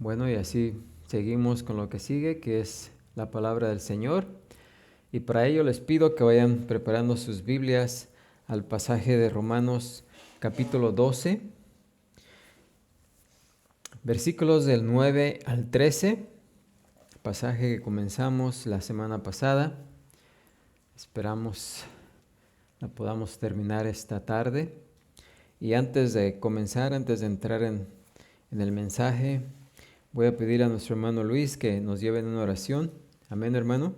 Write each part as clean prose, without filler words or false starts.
Bueno, y así seguimos con lo que sigue, que es la palabra del Señor. Y para ello les pido que vayan preparando sus Biblias al pasaje de Romanos capítulo 12, versículos del 9 al 13, pasaje que comenzamos la semana pasada. Esperamos la podamos terminar esta tarde. Y antes de comenzar, antes de entrar en el mensaje, voy a pedir a nuestro hermano Luis que nos lleve en una oración. Amén, hermano.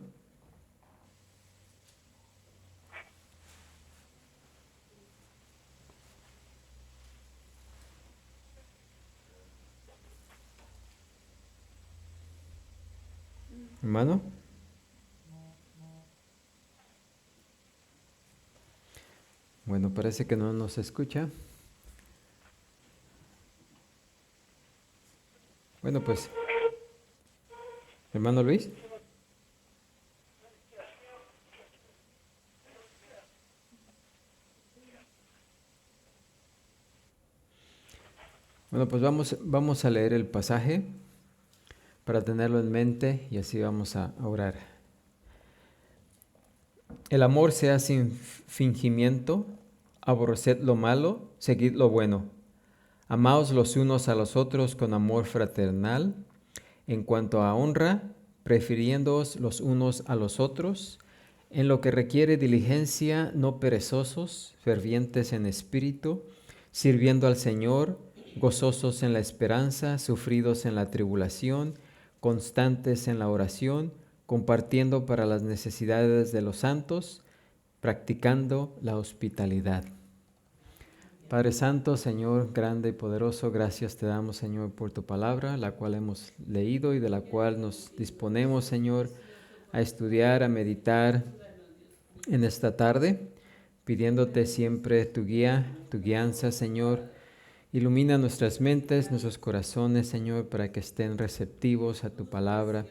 Hermano. Bueno, parece que no nos escucha. Bueno, pues, hermano Luis. Bueno, pues vamos a leer el pasaje para tenerlo en mente y así vamos a orar. El amor sea sin fingimiento, aborreced lo malo, seguid lo bueno. Amaos los unos a los otros con amor fraternal, en cuanto a honra, prefiriéndoos los unos a los otros, en lo que requiere diligencia, no perezosos, fervientes en espíritu, sirviendo al Señor, gozosos en la esperanza, sufridos en la tribulación, constantes en la oración, compartiendo para las necesidades de los santos, practicando la hospitalidad. Padre Santo, Señor grande y poderoso, gracias te damos, Señor, por tu palabra, la cual hemos leído y de la cual nos disponemos, Señor, a estudiar, a meditar en esta tarde, pidiéndote siempre tu guía, tu guianza, Señor. Ilumina nuestras mentes, nuestros corazones, Señor, para que estén receptivos a tu palabra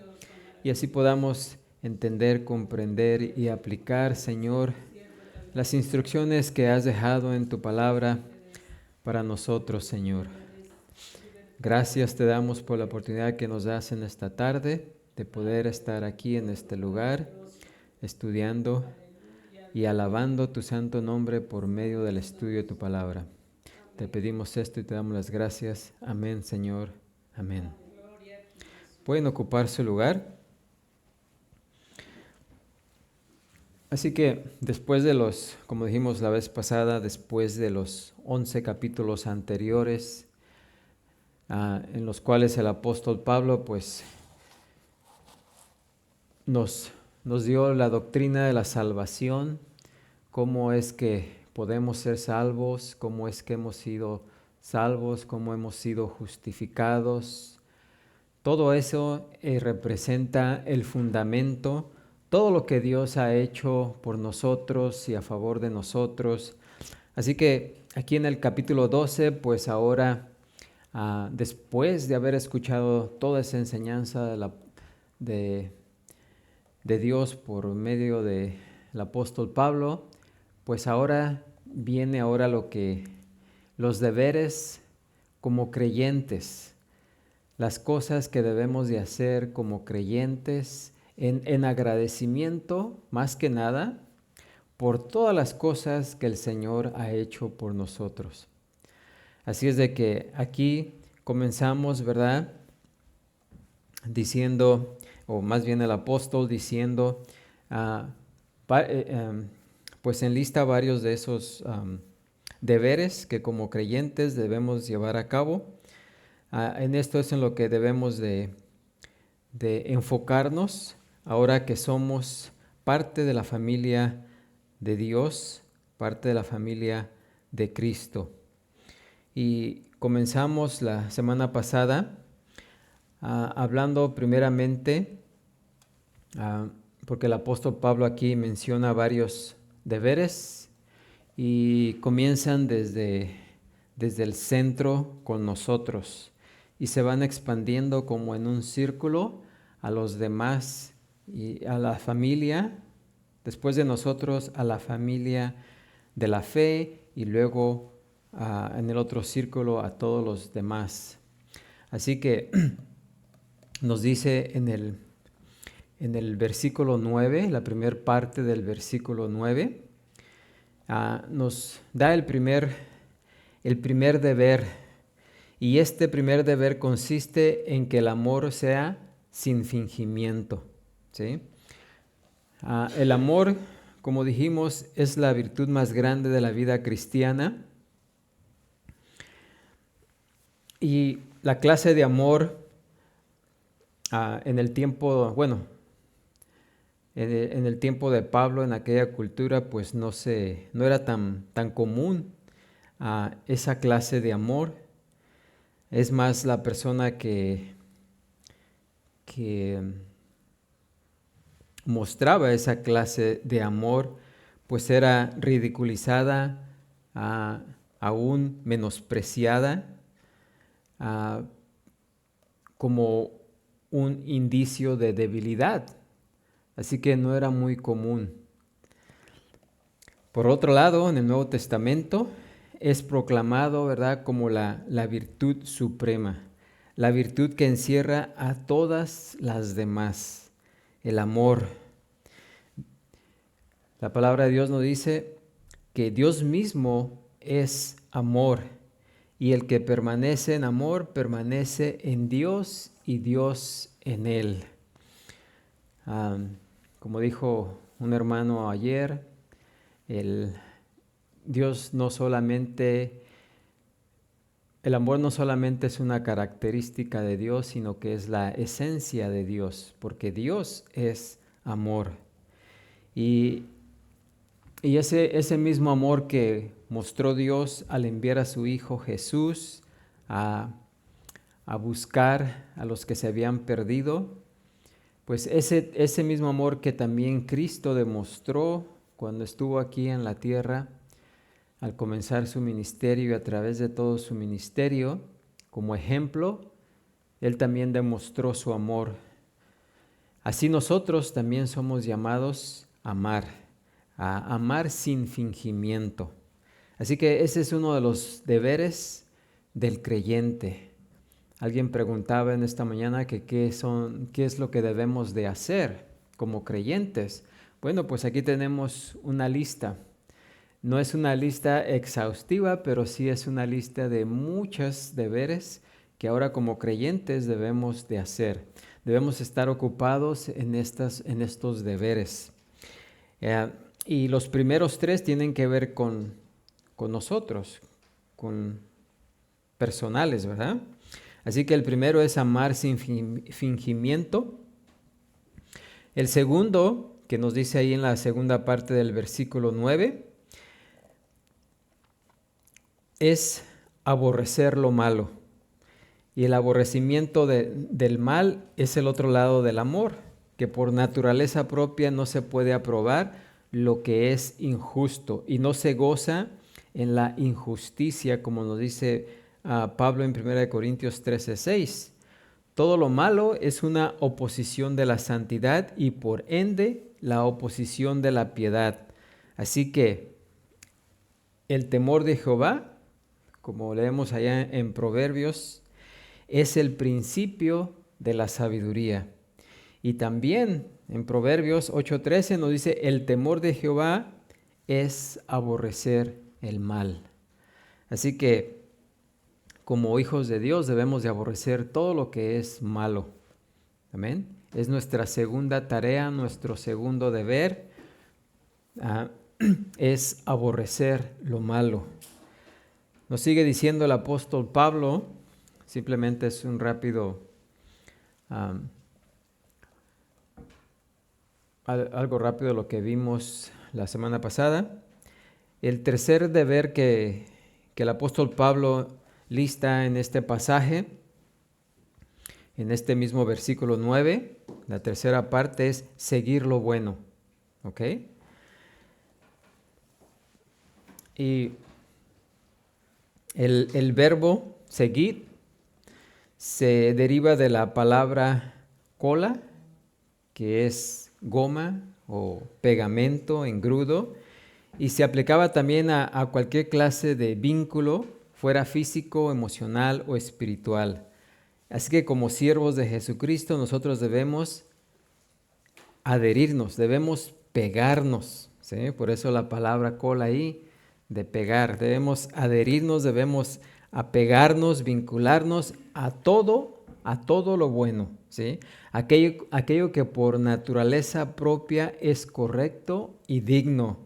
y así podamos entender, comprender y aplicar, Señor, las instrucciones que has dejado en tu palabra para nosotros, Señor. Gracias te damos por la oportunidad que nos das en esta tarde de poder estar aquí en este lugar, estudiando y alabando tu santo nombre por medio del estudio de tu palabra. Te pedimos esto y te damos las gracias. Amén, Señor. Amén. Pueden ocupar su lugar. Así que después de como dijimos la vez pasada, después de los 11 capítulos anteriores, en los cuales el apóstol Pablo pues nos dio la doctrina de la salvación, cómo es que podemos ser salvos, cómo es que hemos sido salvos, cómo hemos sido justificados. Todo eso representa el fundamento, todo lo que Dios ha hecho por nosotros y a favor de nosotros. Así que aquí en el capítulo 12, pues ahora, después de haber escuchado toda esa enseñanza de Dios por medio del apóstol Pablo, pues ahora viene los deberes como creyentes, las cosas que debemos de hacer como creyentes en agradecimiento, más que nada, por todas las cosas que el Señor ha hecho por nosotros. Así es de que aquí comenzamos, ¿verdad? Diciendo, o más bien el apóstol diciendo, pues enlista varios de esos deberes que como creyentes debemos llevar a cabo. En esto es en lo que debemos de enfocarnos ahora que somos parte de la familia de Dios, parte de la familia de Cristo. Y comenzamos la semana pasada hablando primeramente, porque el apóstol Pablo aquí menciona varios deberes y comienzan desde el centro con nosotros y se van expandiendo como en un círculo a los demás y a la familia, después de nosotros a la familia de la fe y luego en el otro círculo a todos los demás. Así que nos dice en el versículo 9, la primera parte del versículo 9, nos da el primer deber. Y este primer deber consiste en que el amor sea sin fingimiento, ¿sí? El amor, como dijimos, es la virtud más grande de la vida cristiana. Y la clase de amor en el tiempo, bueno, en el tiempo de Pablo, en aquella cultura, pues no era tan común esa clase de amor. Es más, la persona que mostraba esa clase de amor, pues era ridiculizada, aún menospreciada, como un indicio de debilidad. Así que no era muy común. Por otro lado, en el Nuevo Testamento es proclamado, ¿verdad?, como la virtud suprema, la virtud que encierra a todas las demás, el amor. La palabra de Dios nos dice que Dios mismo es amor, y el que permanece en amor permanece en Dios y Dios en él. Como dijo un hermano ayer, el amor no solamente es una característica de Dios, sino que es la esencia de Dios, porque Dios es amor. Y ese mismo amor que mostró Dios al enviar a su Hijo Jesús a buscar a los que se habían perdido, pues ese mismo amor que también Cristo demostró cuando estuvo aquí en la tierra, al comenzar su ministerio y a través de todo su ministerio, como ejemplo, Él también demostró su amor. Así nosotros también somos llamados a amar sin fingimiento. Así que ese es uno de los deberes del creyente. Alguien preguntaba en esta mañana que qué es lo que debemos de hacer como creyentes. Bueno, pues aquí tenemos una lista. No es una lista exhaustiva, pero sí es una lista de muchos deberes que ahora como creyentes debemos de hacer. Debemos estar ocupados en estos deberes. Y los primeros tres tienen que ver con nosotros, con personales, ¿verdad? Así que el primero es amar sin fingimiento. El segundo, que nos dice ahí en la segunda parte del versículo 9, es aborrecer lo malo. Y el aborrecimiento del mal es el otro lado del amor, que por naturaleza propia no se puede aprobar lo que es injusto y no se goza en la injusticia, como nos dice Pablo en 1 Corintios 13:6. Todo lo malo es una oposición de la santidad y por ende la oposición de la piedad. Así que el temor de Jehová, como leemos allá en Proverbios, es el principio de la sabiduría. Y también en Proverbios 8:13 nos dice, el temor de Jehová es aborrecer el mal. Así que como hijos de Dios debemos de aborrecer todo lo que es malo. Amén. Es nuestra segunda tarea, nuestro segundo deber, es aborrecer lo malo. Nos sigue diciendo el apóstol Pablo, simplemente es un rápido, algo rápido de lo que vimos la semana pasada. El tercer deber que el apóstol Pablo lista en este pasaje, en este mismo versículo 9, la tercera parte es seguir lo bueno. ¿Ok? Y el verbo seguir se deriva de la palabra cola, que es goma o pegamento, engrudo, y se aplicaba también a cualquier clase de vínculo, fuera físico, emocional o espiritual. Así que como siervos de Jesucristo nosotros debemos adherirnos, debemos pegarnos, ¿sí? Por eso la palabra cola ahí, de pegar. Debemos adherirnos, debemos apegarnos, vincularnos a todo lo bueno, ¿sí? Aquello que por naturaleza propia es correcto y digno.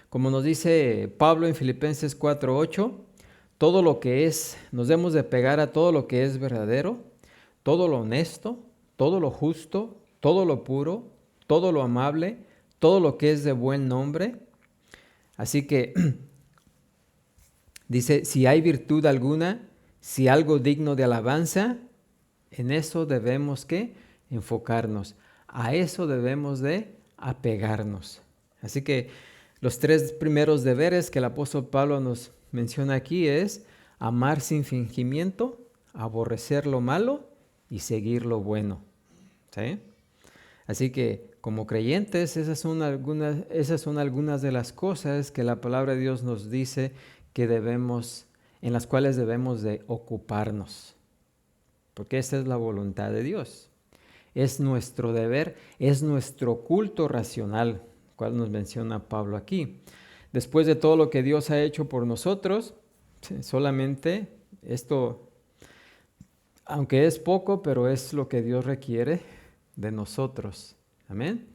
Como nos dice Pablo en Filipenses 4:8, todo lo que es, nos debemos de pegar a todo lo que es verdadero, todo lo honesto, todo lo justo, todo lo puro, todo lo amable, todo lo que es de buen nombre. Así que dice, si hay virtud alguna, si algo digno de alabanza, en eso debemos que enfocarnos. A eso debemos de apegarnos. Así que los 3 primeros deberes que el apóstol Pablo nos menciona aquí es amar sin fingimiento, aborrecer lo malo y seguir lo bueno. ¿Sí? Así que como creyentes, esas son algunas de las cosas que la palabra de Dios nos dice que en las cuales debemos de ocuparnos. Porque esa es la voluntad de Dios. Es nuestro deber, es nuestro culto racional, cual nos menciona Pablo aquí. Después de todo lo que Dios ha hecho por nosotros, solamente esto, aunque es poco, pero es lo que Dios requiere de nosotros. Amén.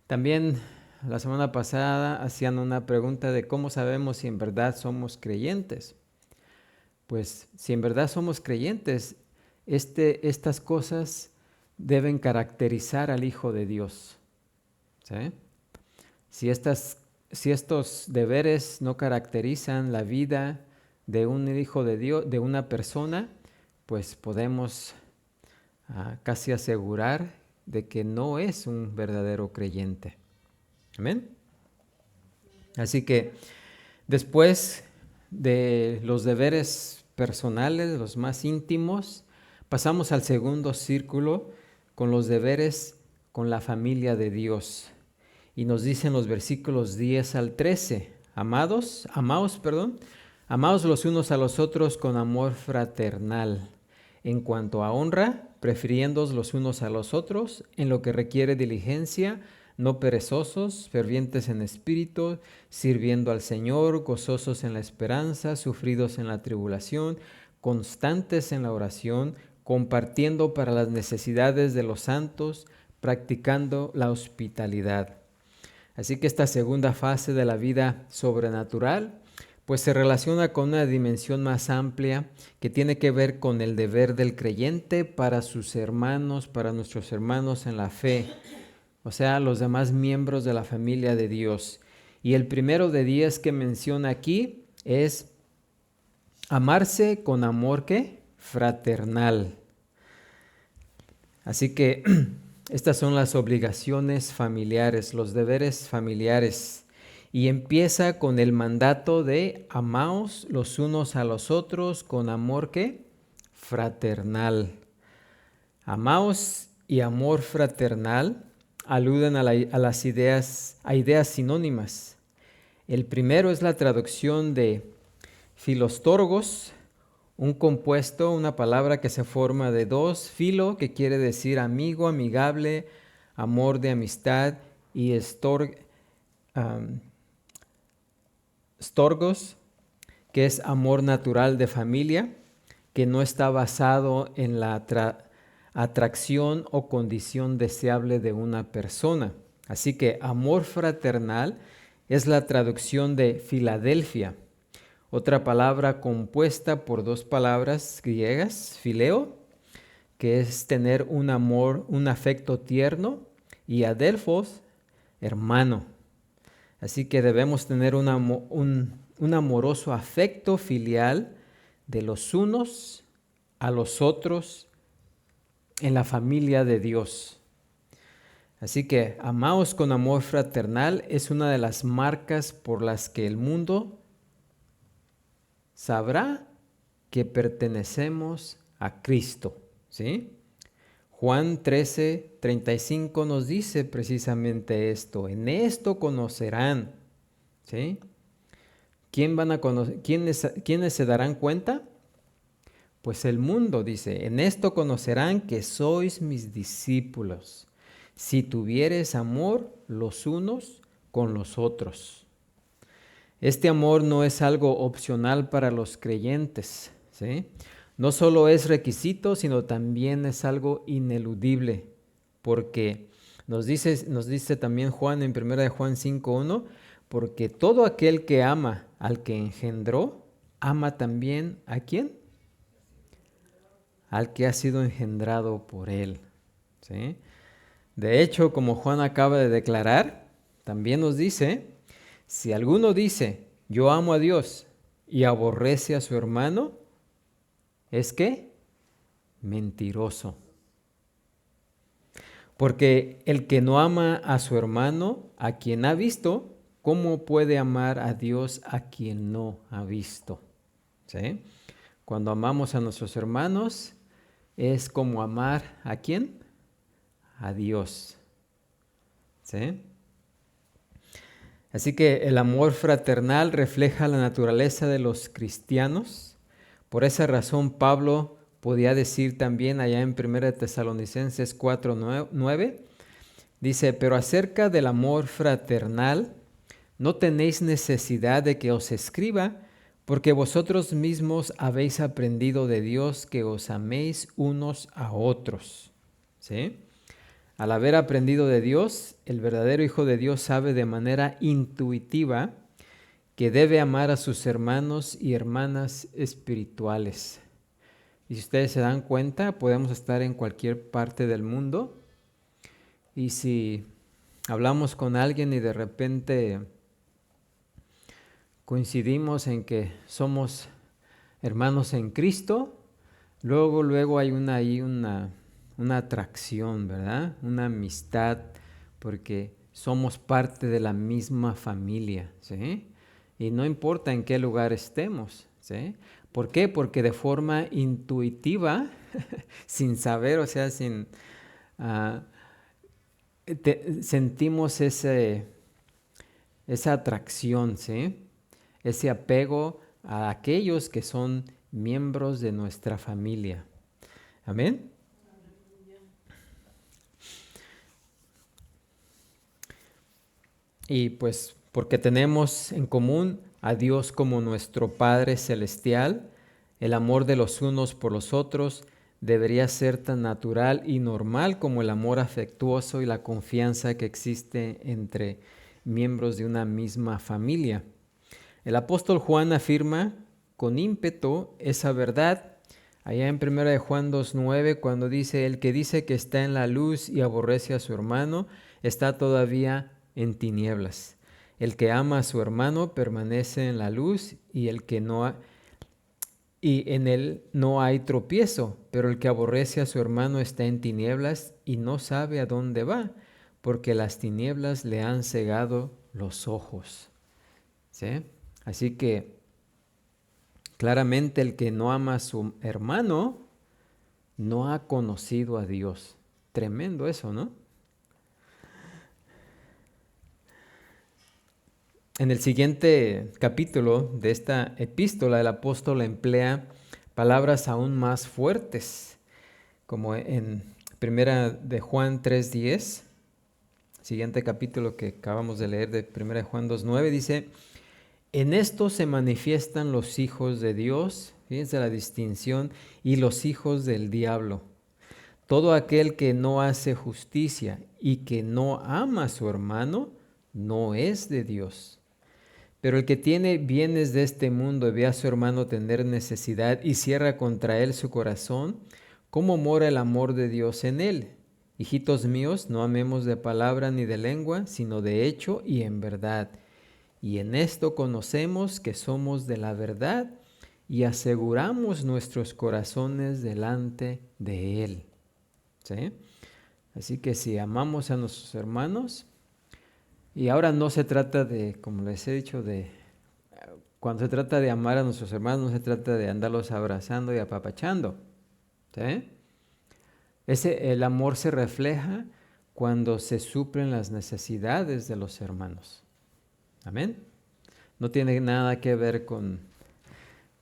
También la semana pasada hacían una pregunta de cómo sabemos si en verdad somos creyentes. Pues si en verdad somos creyentes, estas cosas deben caracterizar al Hijo de Dios. ¿Sí? Si estos deberes no caracterizan la vida de un Hijo de Dios, de una persona, pues podemos casi asegurar de que no es un verdadero creyente. Amén. Así que después de los deberes personales, los más íntimos, pasamos al segundo círculo con los deberes con la familia de Dios. Y nos dicen los versículos 10 al 13, amados los unos a los otros con amor fraternal. En cuanto a honra, prefiriéndoos los unos a los otros en lo que requiere diligencia, no perezosos, fervientes en espíritu, sirviendo al Señor, gozosos en la esperanza, sufridos en la tribulación, constantes en la oración, compartiendo para las necesidades de los santos, practicando la hospitalidad. Así que esta segunda fase de la vida sobrenatural pues se relaciona con una dimensión más amplia que tiene que ver con el deber del creyente para sus hermanos, para nuestros hermanos en la fe, o sea, los demás miembros de la familia de Dios. Y el primero de 10 que menciona aquí es amarse con amor ¿qué? Fraternal. Así que estas son las obligaciones familiares, los deberes familiares. Y empieza con el mandato de amaos los unos a los otros con amor ¿qué? Fraternal. Amaos y amor fraternal aluden a ideas sinónimas. El primero es la traducción de filostorgos, un compuesto, una palabra que se forma de dos, filo, que quiere decir amigo, amigable, amor de amistad, y storgos, que es amor natural de familia, que no está basado en la atracción o condición deseable de una persona. Así que amor fraternal es la traducción de Filadelfia, otra palabra compuesta por dos palabras griegas, fileo, que es tener un amor, un afecto tierno, y adelphos, hermano. Así que debemos tener un amoroso afecto filial de los unos a los otros en la familia de Dios. Así que amaos con amor fraternal es una de las marcas por las que el mundo sabrá que pertenecemos a Cristo, ¿sí? Juan 13:35 nos dice precisamente esto. En esto conocerán, ¿sí? ¿Quiénes se darán cuenta? Pues el mundo dice, en esto conocerán que sois mis discípulos, si tuviereis amor los unos con los otros. Este amor no es algo opcional para los creyentes, ¿sí? No solo es requisito, sino también es algo ineludible, porque nos dice también Juan en 1 de Juan 5:1, porque todo aquel que ama al que engendró, ama también ¿a quién? Al que ha sido engendrado por él, ¿sí? De hecho, como Juan acaba de declarar, también nos dice, si alguno dice, yo amo a Dios y aborrece a su hermano, ¿es qué? Mentiroso. Porque el que no ama a su hermano, a quien ha visto, ¿cómo puede amar a Dios a quien no ha visto? ¿Sí? Cuando amamos a nuestros hermanos, es como amar ¿a quién? A Dios. ¿Sí? Así que el amor fraternal refleja la naturaleza de los cristianos. Por esa razón Pablo podía decir también allá en 1 Tesalonicenses 4:9, dice, pero acerca del amor fraternal, no tenéis necesidad de que os escriba, porque vosotros mismos habéis aprendido de Dios que os améis unos a otros. ¿Sí? Al haber aprendido de Dios, el verdadero Hijo de Dios sabe de manera intuitiva que debe amar a sus hermanos y hermanas espirituales. Y si ustedes se dan cuenta, podemos estar en cualquier parte del mundo y si hablamos con alguien y de repente coincidimos en que somos hermanos en Cristo, luego hay una atracción, ¿verdad? Una amistad, porque somos parte de la misma familia, ¿sí? Y no importa en qué lugar estemos, ¿sí? ¿Por qué? Porque de forma intuitiva, sin saber, o sea, sentimos esa atracción, ¿sí? Ese apego a aquellos que son miembros de nuestra familia. Amén. Y pues porque tenemos en común a Dios como nuestro Padre Celestial, el amor de los unos por los otros debería ser tan natural y normal como el amor afectuoso y la confianza que existe entre miembros de una misma familia. El apóstol Juan afirma con ímpetu esa verdad allá en 1 de Juan 2:9, cuando dice, el que dice que está en la luz y aborrece a su hermano, está todavía en tinieblas. El que ama a su hermano permanece en la luz y en él no hay tropiezo, pero el que aborrece a su hermano está en tinieblas y no sabe a dónde va, porque las tinieblas le han cegado los ojos. ¿Sí? Así que claramente el que no ama a su hermano no ha conocido a Dios. Tremendo eso, ¿no? En el siguiente capítulo de esta epístola, el apóstol emplea palabras aún más fuertes, como en 1 de Juan 3:10, siguiente capítulo que acabamos de leer de 1 de Juan 2:9, dice, en esto se manifiestan los hijos de Dios, fíjense la distinción, y los hijos del diablo. Todo aquel que no hace justicia y que no ama a su hermano, no es de Dios. Pero el que tiene bienes de este mundo y ve a su hermano tener necesidad y cierra contra él su corazón, ¿cómo mora el amor de Dios en él? Hijitos míos, no amemos de palabra ni de lengua, sino de hecho y en verdad. Y en esto conocemos que somos de la verdad y aseguramos nuestros corazones delante de Él. ¿Sí? Así que si amamos a nuestros hermanos, y ahora no se trata de, como les he dicho, cuando se trata de amar a nuestros hermanos, no se trata de andarlos abrazando y apapachando. ¿Sí? El amor se refleja cuando se suplen las necesidades de los hermanos. Amén. No tiene nada que ver con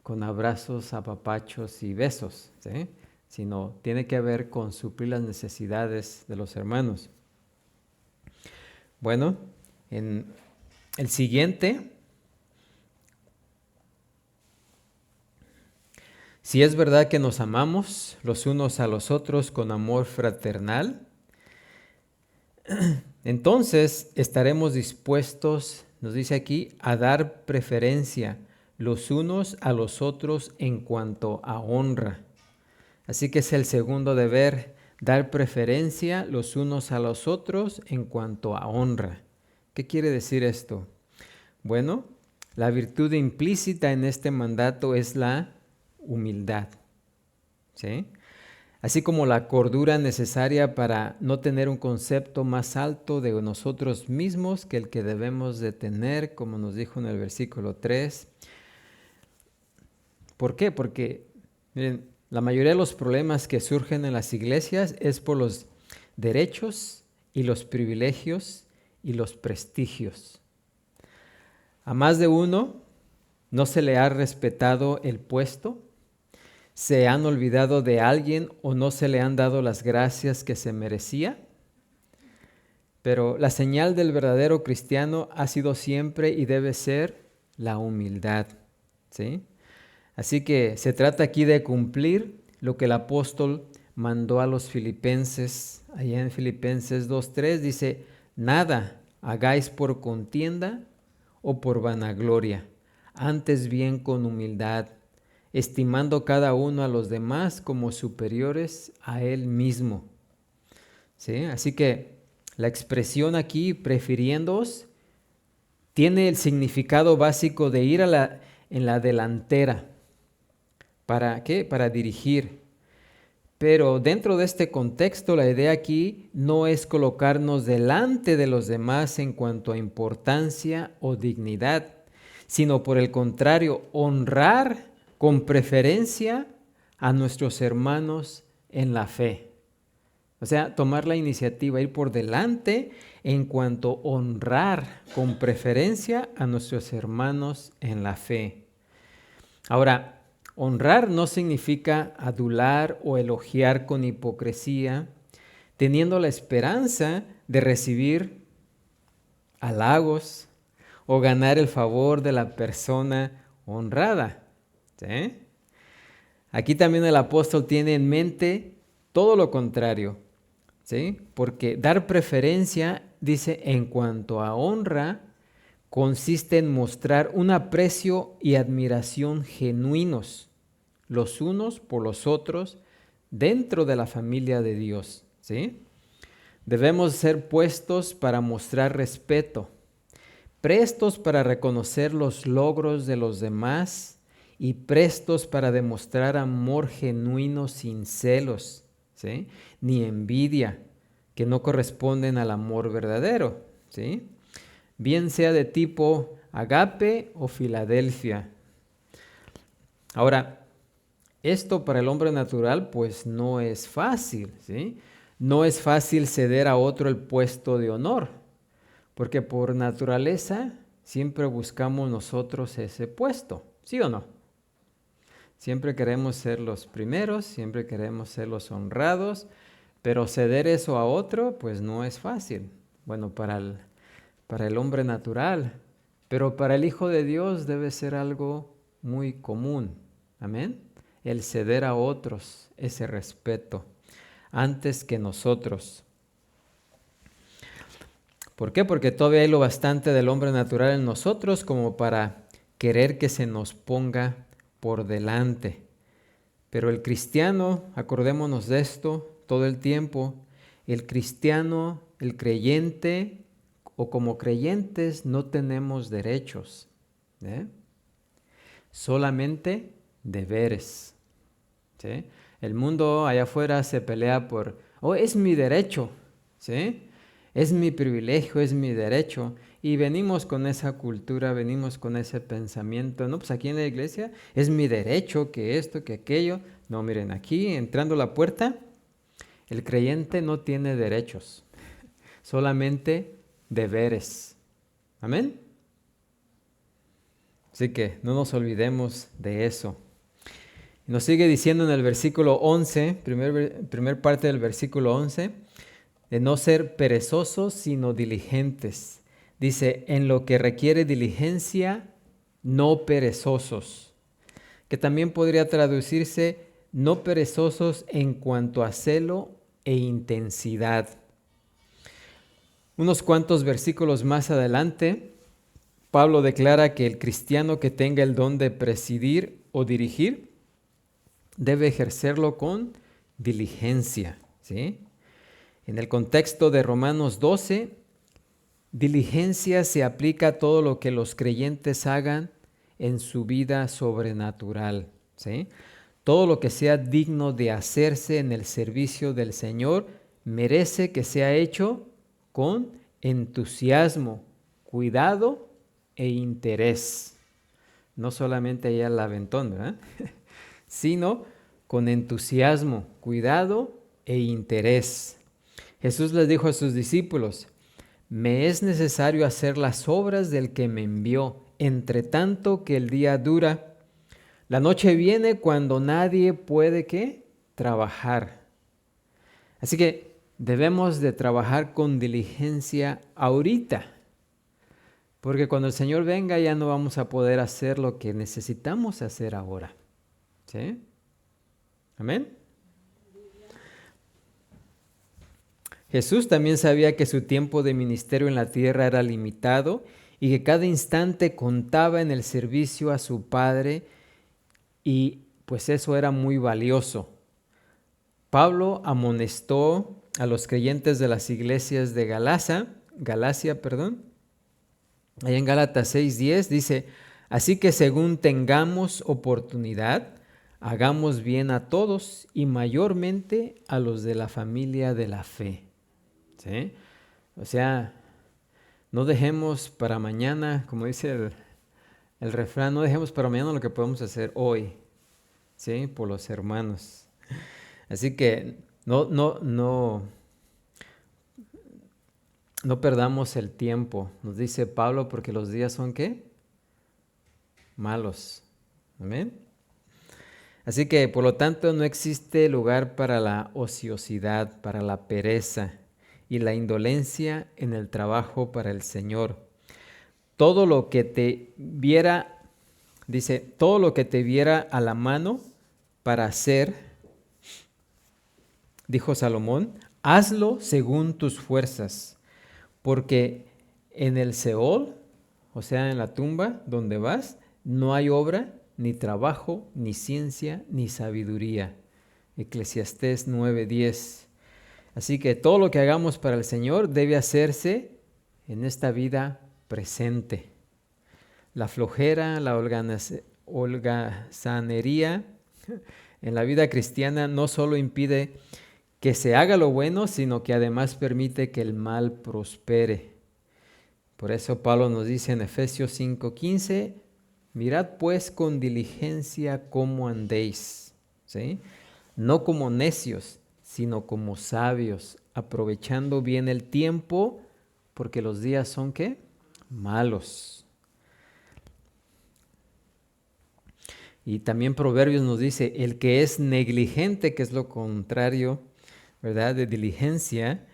con abrazos, apapachos y besos, ¿sí? Sino tiene que ver con suplir las necesidades de los hermanos. Bueno, en el siguiente, si es verdad que nos amamos los unos a los otros con amor fraternal, entonces estaremos dispuestos, nos dice aquí, a dar preferencia los unos a los otros en cuanto a honra. Así que es el segundo deber, dar preferencia los unos a los otros en cuanto a honra. ¿Qué quiere decir esto? Bueno, la virtud implícita en este mandato es la humildad, ¿sí? Así como la cordura necesaria para no tener un concepto más alto de nosotros mismos que el que debemos de tener, como nos dijo en el versículo 3. ¿Por qué? Porque, miren, la mayoría de los problemas que surgen en las iglesias es por los derechos y los privilegios y los prestigios. A más de uno no se le ha respetado el puesto, se han olvidado de alguien o no se le han dado las gracias que se merecía. Pero la señal del verdadero cristiano ha sido siempre y debe ser la humildad, ¿sí? Así que se trata aquí de cumplir lo que el apóstol mandó a los filipenses. Allá en Filipenses 2:3 dice, nada hagáis por contienda o por vanagloria, antes bien con humildad, estimando cada uno a los demás como superiores a él mismo. ¿Sí? Así que la expresión aquí, prefiriéndoos, tiene el significado básico de ir en la delantera. ¿Para qué? Para dirigir. Pero dentro de este contexto, la idea aquí no es colocarnos delante de los demás en cuanto a importancia o dignidad, sino por el contrario, honrar con preferencia a nuestros hermanos en la fe. O sea, tomar la iniciativa, ir por delante en cuanto a honrar con preferencia a nuestros hermanos en la fe. Ahora, honrar no significa adular o elogiar con hipocresía, teniendo la esperanza de recibir halagos o ganar el favor de la persona honrada. ¿Sí? Aquí también el apóstol tiene en mente todo lo contrario, ¿sí? Porque dar preferencia, dice, en cuanto a honra, consiste en mostrar un aprecio y admiración genuinos, los unos por los otros, dentro de la familia de Dios, ¿sí? Debemos ser puestos para mostrar respeto, prestos para reconocer los logros de los demás y prestos para demostrar amor genuino sin celos, ¿sí? Ni envidia, que no corresponden al amor verdadero, ¿sí? Bien sea de tipo agape o Filadelfia. Ahora, esto para el hombre natural pues no es fácil, ¿sí? No es fácil ceder a otro el puesto de honor, porque por naturaleza siempre buscamos nosotros ese puesto, ¿sí o no? Siempre queremos ser los primeros, siempre queremos ser los honrados, pero ceder eso a otro pues no es fácil. Bueno, para el hombre natural, pero para el Hijo de Dios debe ser algo muy común. Amén. El ceder a otros ese respeto antes que nosotros. ¿Por qué? Porque todavía hay lo bastante del hombre natural en nosotros como para querer que se nos ponga por delante. Pero el cristiano, acordémonos de esto todo el tiempo, el cristiano, el creyente, o como creyentes no tenemos derechos, solamente deberes. ¿Sí? El mundo allá afuera se pelea por, es mi derecho, ¿sí? Es mi privilegio, es mi derecho. Y venimos con esa cultura, venimos con ese pensamiento, no, pues aquí en la iglesia es mi derecho que esto, que aquello. No, miren, aquí entrando a la puerta, el creyente no tiene derechos, solamente deberes. Amén. Así que no nos olvidemos de eso. Nos sigue diciendo en el versículo 11, primer parte del versículo 11, de no ser perezosos, sino diligentes. Dice, en lo que requiere diligencia, no perezosos. Que también podría traducirse, no perezosos en cuanto a celo e intensidad. Unos cuantos versículos más adelante, Pablo declara que el cristiano que tenga el don de presidir o dirigir, debe ejercerlo con diligencia, ¿sí? En el contexto de Romanos 12, diligencia se aplica a todo lo que los creyentes hagan en su vida sobrenatural, ¿sí? Todo lo que sea digno de hacerse en el servicio del Señor merece que sea hecho con entusiasmo, cuidado e interés. No solamente ahí al aventón, ¿verdad? Sino con entusiasmo, cuidado e interés. Jesús les dijo a sus discípulos, me es necesario hacer las obras del que me envió, entre tanto que el día dura. La noche viene cuando nadie puede, ¿qué? Trabajar. Así que debemos de trabajar con diligencia ahorita, porque cuando el Señor venga ya no vamos a poder hacer lo que necesitamos hacer ahora. ¿Sí? Amén. Jesús también sabía que su tiempo de ministerio en la tierra era limitado y que cada instante contaba en el servicio a su Padre, y pues eso era muy valioso. Pablo amonestó a los creyentes de las iglesias de Galacia, ahí en Gálatas 6:10 dice, así que según tengamos oportunidad, hagamos bien a todos y mayormente a los de la familia de la fe. ¿Sí? O sea, no dejemos para mañana, como dice el refrán, no dejemos para mañana lo que podemos hacer hoy, ¿sí? Por los hermanos. Así que no perdamos el tiempo, nos dice Pablo, porque los días son ¿qué? Malos. Amén. Así que, por lo tanto, no existe lugar para la ociosidad, para la pereza y la indolencia en el trabajo para el Señor. Todo lo que te viera, dice, todo lo que te viera a la mano para hacer, dijo Salomón, hazlo según tus fuerzas, porque en el Seol, o sea, en la tumba donde vas, no hay obra, ni trabajo, ni ciencia, ni sabiduría. Eclesiastés 9:10. Así que todo lo que hagamos para el Señor debe hacerse en esta vida presente. La flojera, la holgazanería en la vida cristiana no solo impide que se haga lo bueno, sino que además permite que el mal prospere. Por eso Pablo nos dice en Efesios 5:15, mirad pues con diligencia cómo andéis, ¿sí? No como necios, sino como sabios, aprovechando bien el tiempo, porque los días son ¿qué? Malos. Y también Proverbios nos dice, el que es negligente, que es lo contrario, ¿verdad? De diligencia,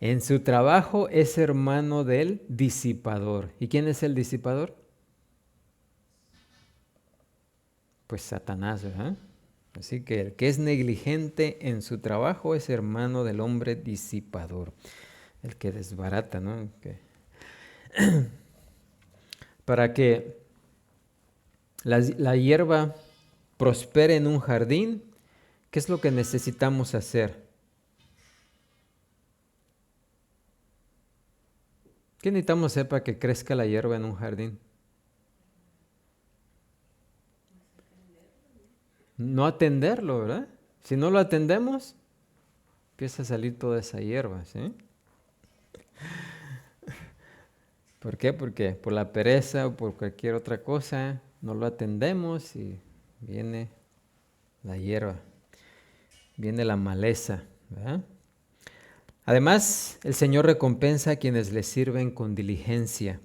en su trabajo es hermano del disipador. ¿Y quién es el disipador? Pues Satanás, ¿verdad? Así que el que es negligente en su trabajo es hermano del hombre disipador, el que desbarata, ¿no? Para que la hierba prospere en un jardín, ¿qué es lo que necesitamos hacer? ¿Qué necesitamos hacer para que crezca la hierba en un jardín? No atenderlo, ¿verdad? Si no lo atendemos, empieza a salir toda esa hierba, ¿sí? ¿Por qué? Porque por la pereza o por cualquier otra cosa no lo atendemos y viene la hierba, viene la maleza, ¿verdad? Además, el Señor recompensa a quienes le sirven con diligencia.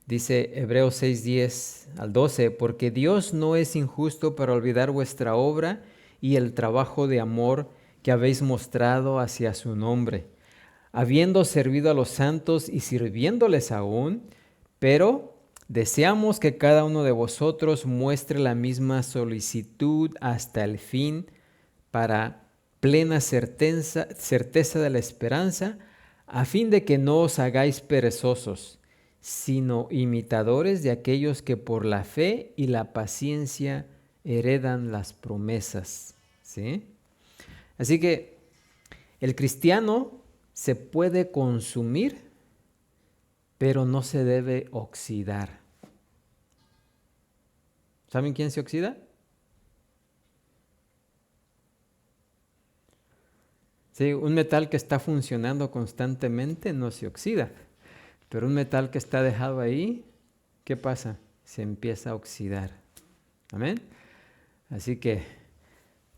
Dice Hebreos 6:10 al 12, porque Dios no es injusto para olvidar vuestra obra y el trabajo de amor que habéis mostrado hacia su nombre, habiendo servido a los santos y sirviéndoles aún, pero deseamos que cada uno de vosotros muestre la misma solicitud hasta el fin para plena certeza de la esperanza, a fin de que no os hagáis perezosos, sino imitadores de aquellos que por la fe y la paciencia heredan las promesas. ¿Sí? Así que el cristiano se puede consumir, pero no se debe oxidar. ¿Saben quién se oxida? Sí, un metal que está funcionando constantemente no se oxida, pero un metal que está dejado ahí, ¿qué pasa? Se empieza a oxidar. Amén. Así que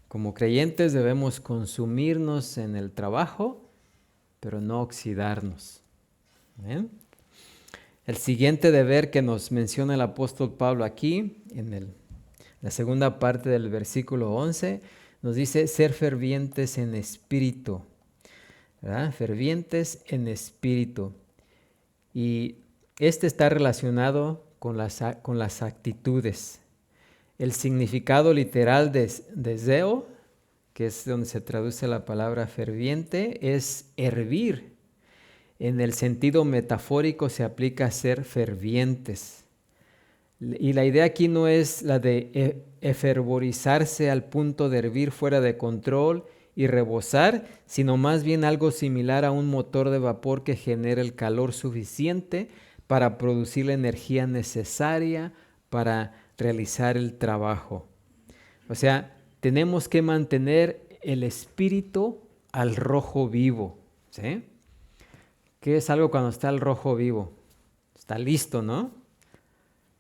como creyentes debemos consumirnos en el trabajo, pero no oxidarnos. Amén. El siguiente deber que nos menciona el apóstol Pablo aquí, en la segunda parte del versículo 11, nos dice ser fervientes en espíritu, ¿verdad? Fervientes en espíritu. Y este está relacionado con las actitudes. El significado literal de deseo, que es donde se traduce la palabra ferviente, es hervir. En el sentido metafórico se aplica a ser fervientes. Y la idea aquí no es la de efervorizarse al punto de hervir fuera de control y rebosar, sino más bien algo similar a un motor de vapor que genera el calor suficiente para producir la energía necesaria para realizar el trabajo. O sea, tenemos que mantener el espíritu al rojo vivo. ¿Sí? ¿Qué es algo cuando está al rojo vivo? Está listo, ¿no?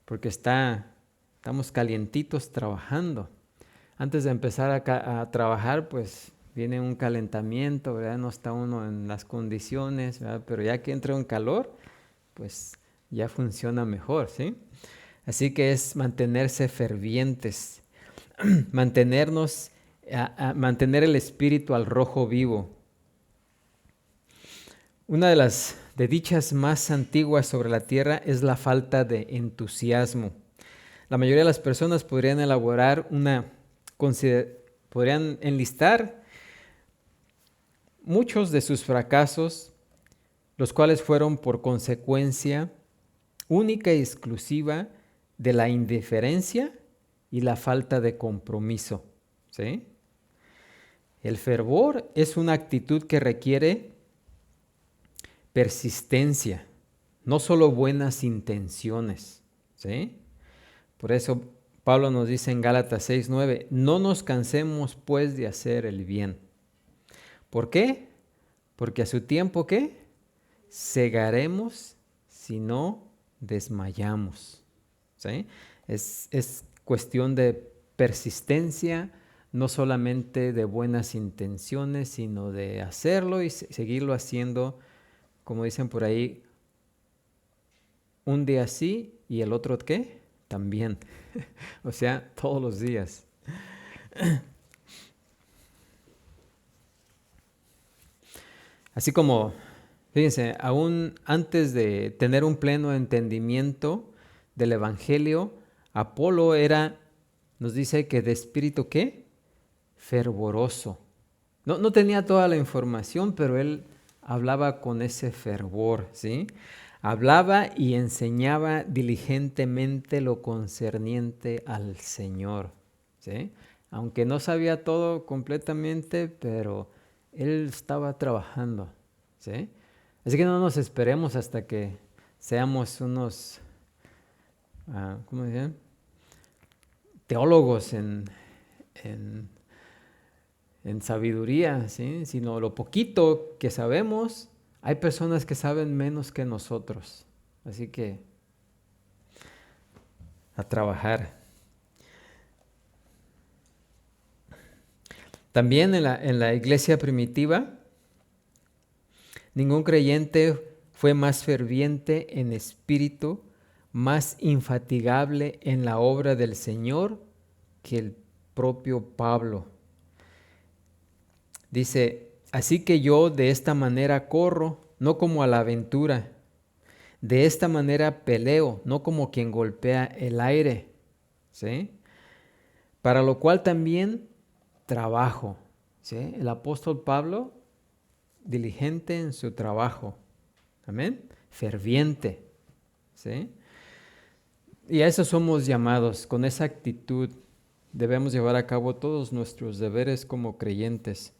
Porque estamos calientitos trabajando. Antes de empezar a trabajar, pues viene un calentamiento, ¿verdad? No está uno en las condiciones, ¿verdad? Pero ya que entra en calor, pues ya funciona mejor, ¿sí? Así que es mantenerse fervientes, mantener el espíritu al rojo vivo. Una de las dichas más antiguas sobre la tierra es la falta de entusiasmo. La mayoría de las personas podrían podrían enlistar muchos de sus fracasos, los cuales fueron por consecuencia única y exclusiva de la indiferencia y la falta de compromiso. ¿Sí? El fervor es una actitud que requiere persistencia, no solo buenas intenciones. ¿Sí? Por eso Pablo nos dice en Gálatas 6:9, no nos cansemos pues de hacer el bien. ¿Por qué? Porque a su tiempo, ¿qué? Segaremos si no desmayamos. ¿Sí? Es cuestión de persistencia, no solamente de buenas intenciones, sino de hacerlo y seguirlo haciendo, como dicen por ahí, un día sí y el otro ¿qué? También. O sea, todos los días. Así como, fíjense, aún antes de tener un pleno entendimiento del Evangelio, Apolo nos dice que de espíritu ¿qué? Fervoroso. No tenía toda la información, pero él hablaba con ese fervor, ¿sí? Hablaba y enseñaba diligentemente lo concerniente al Señor, ¿sí? Aunque no sabía todo completamente, pero él estaba trabajando, ¿sí? Así que no nos esperemos hasta que seamos unos, ¿cómo dicen? Teólogos en sabiduría, ¿sí? Sino lo poquito que sabemos, hay personas que saben menos que nosotros. Así que a trabajar. También en la iglesia primitiva, ningún creyente fue más ferviente en espíritu más infatigable en la obra del Señor que el propio Pablo. Dice, así que yo de esta manera corro, no como a la aventura. De esta manera peleo, no como quien golpea el aire. ¿Sí? Para lo cual también trabajo. ¿Sí? El apóstol Pablo, diligente en su trabajo. Amén. Ferviente. ¿Sí? Y a eso somos llamados. Con esa actitud debemos llevar a cabo todos nuestros deberes como creyentes.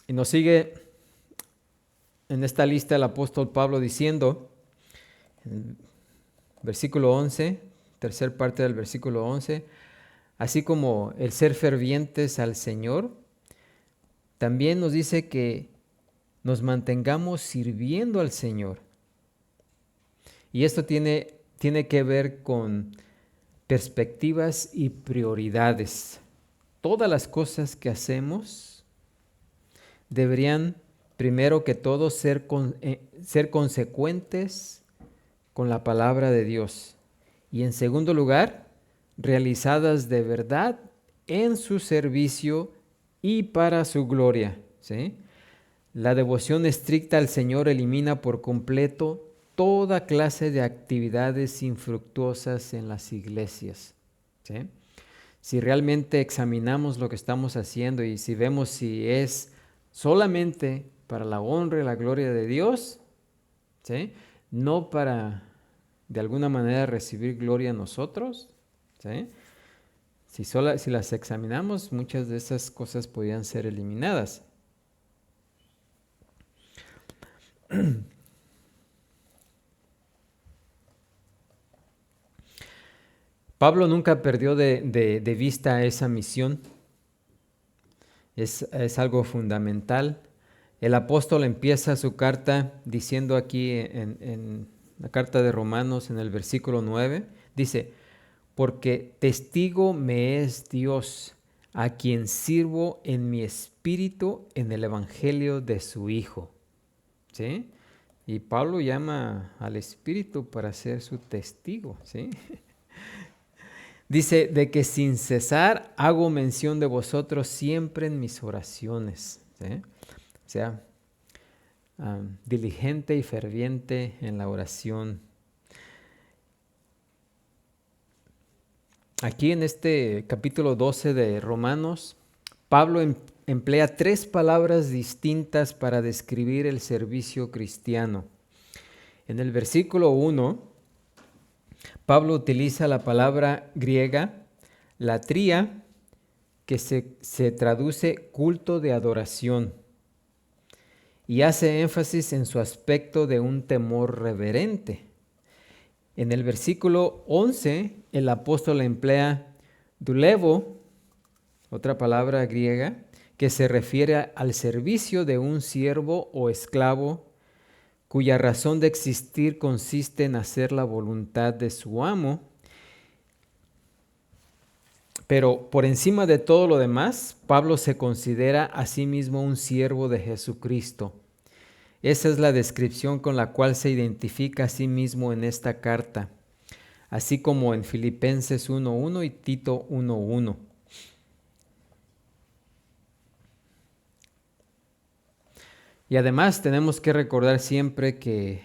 Y nos sigue en esta lista el apóstol Pablo diciendo, en versículo 11, tercer parte del versículo 11, así como el ser fervientes al Señor, también nos dice que nos mantengamos sirviendo al Señor. Y esto tiene que ver con perspectivas y prioridades. Todas las cosas que hacemos deberían, primero que todo, ser consecuentes con la palabra de Dios. Y en segundo lugar, realizadas de verdad en su servicio y para su gloria. ¿Sí? La devoción estricta al Señor elimina por completo toda clase de actividades infructuosas en las iglesias. ¿Sí? Si realmente examinamos lo que estamos haciendo y si vemos si es solamente para la honra y la gloria de Dios, ¿sí? No para de alguna manera recibir gloria a nosotros, ¿sí? Si las examinamos, muchas de esas cosas podrían ser eliminadas. Pablo nunca perdió de vista esa misión. Es algo fundamental. El apóstol empieza su carta diciendo aquí en la carta de Romanos, en el versículo 9, dice, porque testigo me es Dios, a quien sirvo en mi espíritu en el evangelio de su Hijo. ¿Sí? Y Pablo llama al Espíritu para ser su testigo. ¿Sí? Dice, de que sin cesar hago mención de vosotros siempre en mis oraciones. ¿Sí? O sea, diligente y ferviente en la oración. Aquí en este capítulo 12 de Romanos, Pablo emplea 3 palabras distintas para describir el servicio cristiano. En el versículo 1, Pablo utiliza la palabra griega latría, que se traduce culto de adoración, y hace énfasis en su aspecto de un temor reverente. En el versículo 11, el apóstol emplea dulevo, otra palabra griega, que se refiere al servicio de un siervo o esclavo cuya razón de existir consiste en hacer la voluntad de su amo. Pero por encima de todo lo demás, Pablo se considera a sí mismo un siervo de Jesucristo. Esa es la descripción con la cual se identifica a sí mismo en esta carta, así como en Filipenses 1:1 y Tito 1:1. Y además tenemos que recordar siempre que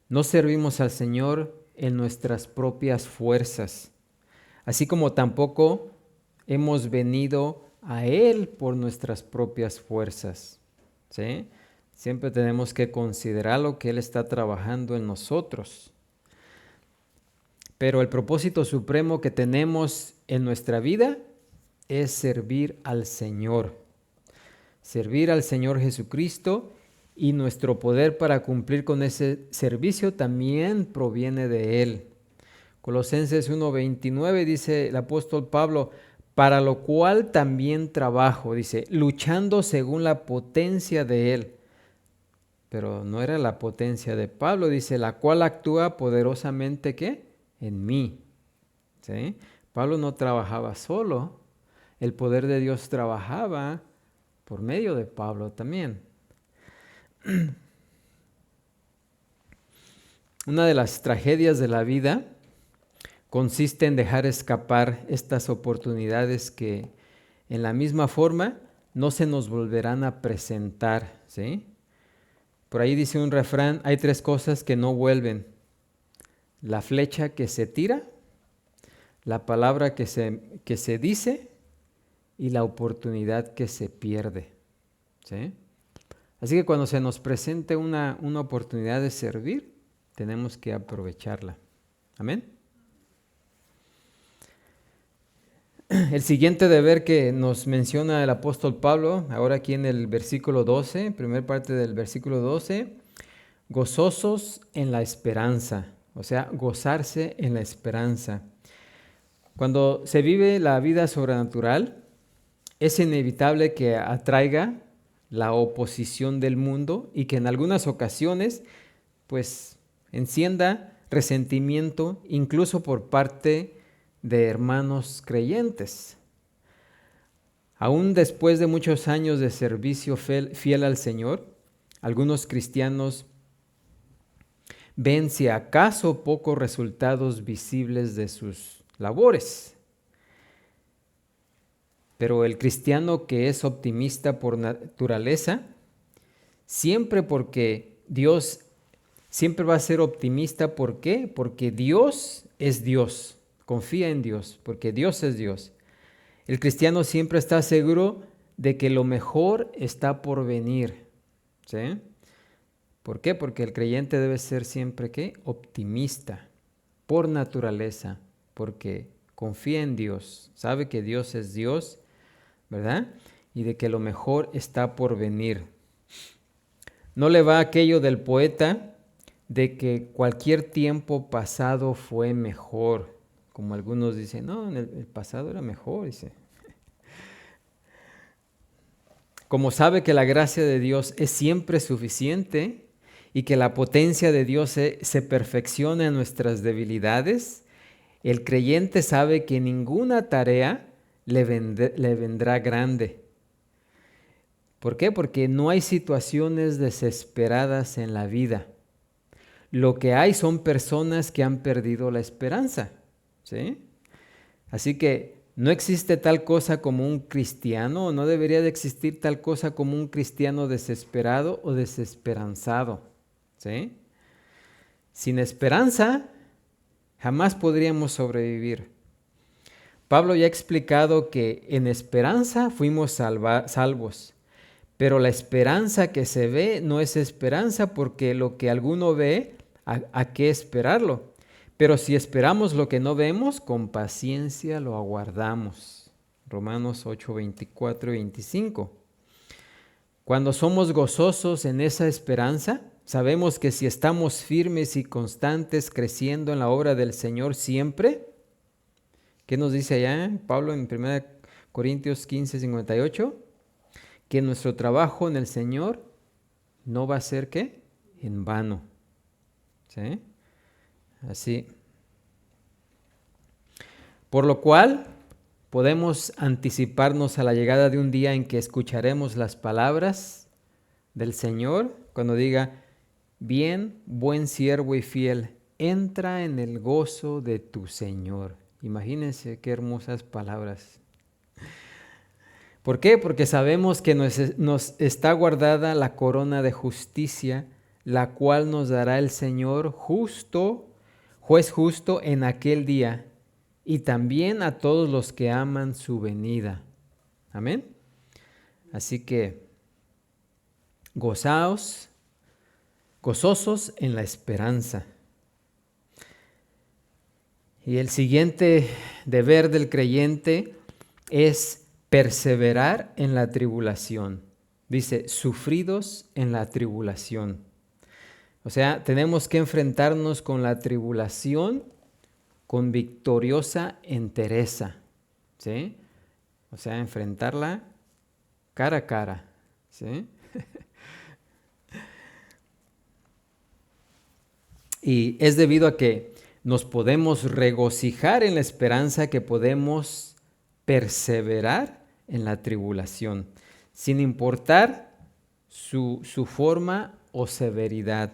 no servimos al Señor en nuestras propias fuerzas, así como tampoco hemos venido a Él por nuestras propias fuerzas. ¿Sí? Siempre tenemos que considerar lo que Él está trabajando en nosotros. Pero el propósito supremo que tenemos en nuestra vida es servir al Señor. Servir al Señor Jesucristo, y nuestro poder para cumplir con ese servicio también proviene de Él. Colosenses 1:29 dice el apóstol Pablo, para lo cual también trabajo, dice, luchando según la potencia de Él. Pero no era la potencia de Pablo, dice, la cual actúa poderosamente, ¿qué? En mí. ¿Sí? Pablo no trabajaba solo, el poder de Dios trabajaba por medio de Pablo también. Una de las tragedias de la vida consiste en dejar escapar estas oportunidades que en la misma forma no se nos volverán a presentar, ¿sí? Por ahí dice un refrán, hay 3 cosas que no vuelven: la flecha que se tira, la palabra que se dice y la oportunidad que se pierde, ¿sí? Así que cuando se nos presente una oportunidad de servir, tenemos que aprovecharla. Amén. El siguiente deber que nos menciona el apóstol Pablo, ahora aquí en el versículo 12, primer parte del versículo 12, gozosos en la esperanza, o sea, gozarse en la esperanza. Cuando se vive la vida sobrenatural, es inevitable que atraiga la oposición del mundo y que en algunas ocasiones, pues, encienda resentimiento, incluso por parte de hermanos creyentes. Aún después de muchos años de servicio fiel al Señor, algunos cristianos ven si acaso pocos resultados visibles de sus labores. Pero el cristiano que es optimista por naturaleza, siempre va a ser optimista. ¿Por qué? Porque Dios es Dios. Confía en Dios, porque Dios es Dios. El cristiano siempre está seguro de que lo mejor está por venir, ¿sí? ¿Por qué? Porque el creyente debe ser siempre, ¿qué? Optimista, por naturaleza, porque confía en Dios, sabe que Dios es Dios, ¿verdad? Y de que lo mejor está por venir. No le va aquello del poeta de que cualquier tiempo pasado fue mejor. Como algunos dicen, no, en el pasado era mejor, dice. Como sabe que la gracia de Dios es siempre suficiente y que la potencia de Dios se perfecciona en nuestras debilidades, el creyente sabe que ninguna tarea le vendrá grande. ¿Por qué? Porque no hay situaciones desesperadas en la vida. Lo que hay son personas que han perdido la esperanza, ¿sí? Así que no existe tal cosa como un cristiano, o no debería de existir tal cosa como un cristiano desesperado o desesperanzado, ¿sí? Sin esperanza, jamás podríamos sobrevivir. Pablo ya ha explicado que en esperanza fuimos salvos, pero la esperanza que se ve no es esperanza, porque lo que alguno ve, ¿a qué esperarlo? Pero si esperamos lo que no vemos, con paciencia lo aguardamos. Romanos 8, 24 y 25. Cuando somos gozosos en esa esperanza, sabemos que si estamos firmes y constantes creciendo en la obra del Señor siempre, ¿qué nos dice allá Pablo en 1 Corintios 15, 58? Que nuestro trabajo en el Señor no va a ser, ¿qué? En vano. ¿Sí? Así. Por lo cual, podemos anticiparnos a la llegada de un día en que escucharemos las palabras del Señor cuando diga, bien, buen siervo y fiel, entra en el gozo de tu Señor. Imagínense qué hermosas palabras. ¿Por qué? Porque sabemos que nos está guardada la corona de justicia, la cual nos dará el Señor juez justo en aquel día, y también a todos los que aman su venida. Amén. Así que gozosos en la esperanza. Y el siguiente deber del creyente es perseverar en la tribulación. Dice, sufridos en la tribulación. O sea, tenemos que enfrentarnos con la tribulación con victoriosa entereza, ¿sí? O sea, enfrentarla cara a cara, ¿sí? Y es debido a que nos podemos regocijar en la esperanza que podemos perseverar en la tribulación, sin importar su forma o severidad.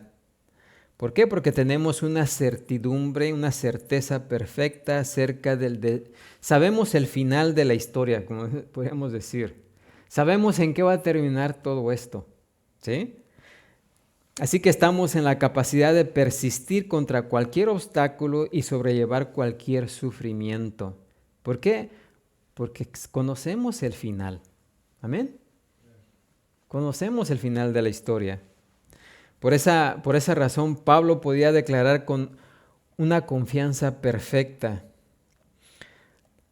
¿Por qué? Porque tenemos una certidumbre, una certeza perfecta acerca sabemos el final de la historia, como podríamos decir. Sabemos en qué va a terminar todo esto, ¿sí? Así que estamos en la capacidad de persistir contra cualquier obstáculo y sobrellevar cualquier sufrimiento. ¿Por qué? Porque conocemos el final. Amén. Conocemos el final de la historia. Por esa razón, Pablo podía declarar con una confianza perfecta: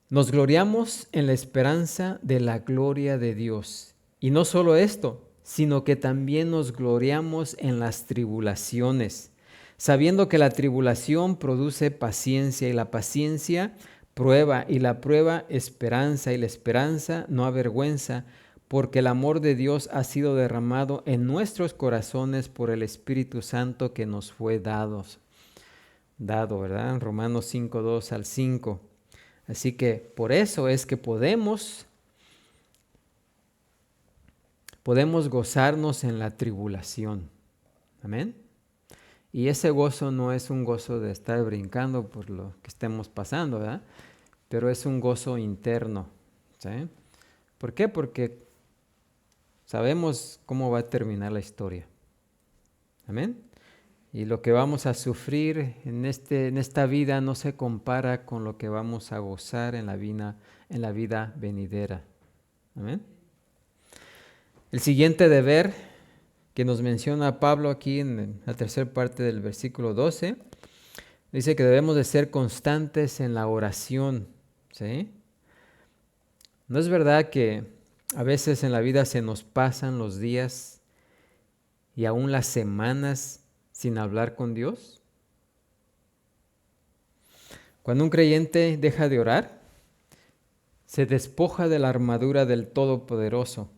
nos gloriamos en la esperanza de la gloria de Dios. Y no solo esto, sino que también nos gloriamos en las tribulaciones, sabiendo que la tribulación produce paciencia, y la paciencia prueba, y la prueba esperanza, y la esperanza no avergüenza, porque el amor de Dios ha sido derramado en nuestros corazones por el Espíritu Santo que nos fue dado, ¿verdad? En Romanos 5, 2 al 5. Así que por eso es que podemos gozarnos en la tribulación. Amén. Y ese gozo no es un gozo de estar brincando por lo que estemos pasando, ¿verdad? Pero es un gozo interno, ¿sí? ¿Por qué? Porque sabemos cómo va a terminar la historia. Amén. Y lo que vamos a sufrir en esta vida no se compara con lo que vamos a gozar en la vida venidera. Amén. El siguiente deber que nos menciona Pablo aquí en la tercera parte del versículo 12, dice que debemos de ser constantes en la oración, ¿sí? ¿No es verdad que a veces en la vida se nos pasan los días y aún las semanas sin hablar con Dios? Cuando un creyente deja de orar, se despoja de la armadura del Todopoderoso.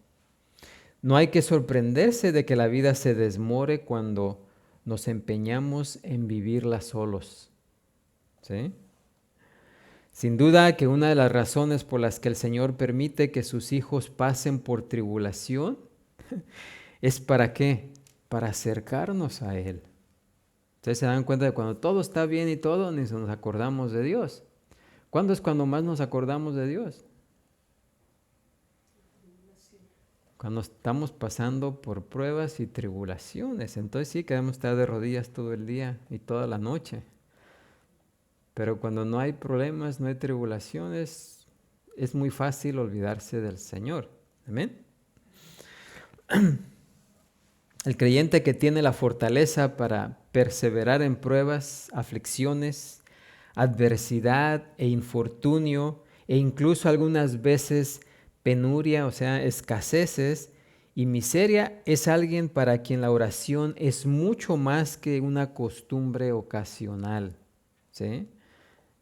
No hay que sorprenderse de que la vida se desmore cuando nos empeñamos en vivirla solos, ¿sí? Sin duda que una de las razones por las que el Señor permite que sus hijos pasen por tribulación es ¿para qué? Para acercarnos a Él. Ustedes se dan cuenta de cuando todo está bien y todo, ni nos acordamos de Dios. ¿Cuándo es cuando más nos acordamos de Dios? Cuando estamos pasando por pruebas y tribulaciones. Entonces sí, queremos estar de rodillas todo el día y toda la noche. Pero cuando no hay problemas, no hay tribulaciones, es muy fácil olvidarse del Señor. Amén. El creyente que tiene la fortaleza para perseverar en pruebas, aflicciones, adversidad e infortunio, e incluso algunas veces penuria, o sea, escaseces y miseria, es alguien para quien la oración es mucho más que una costumbre ocasional, ¿sí?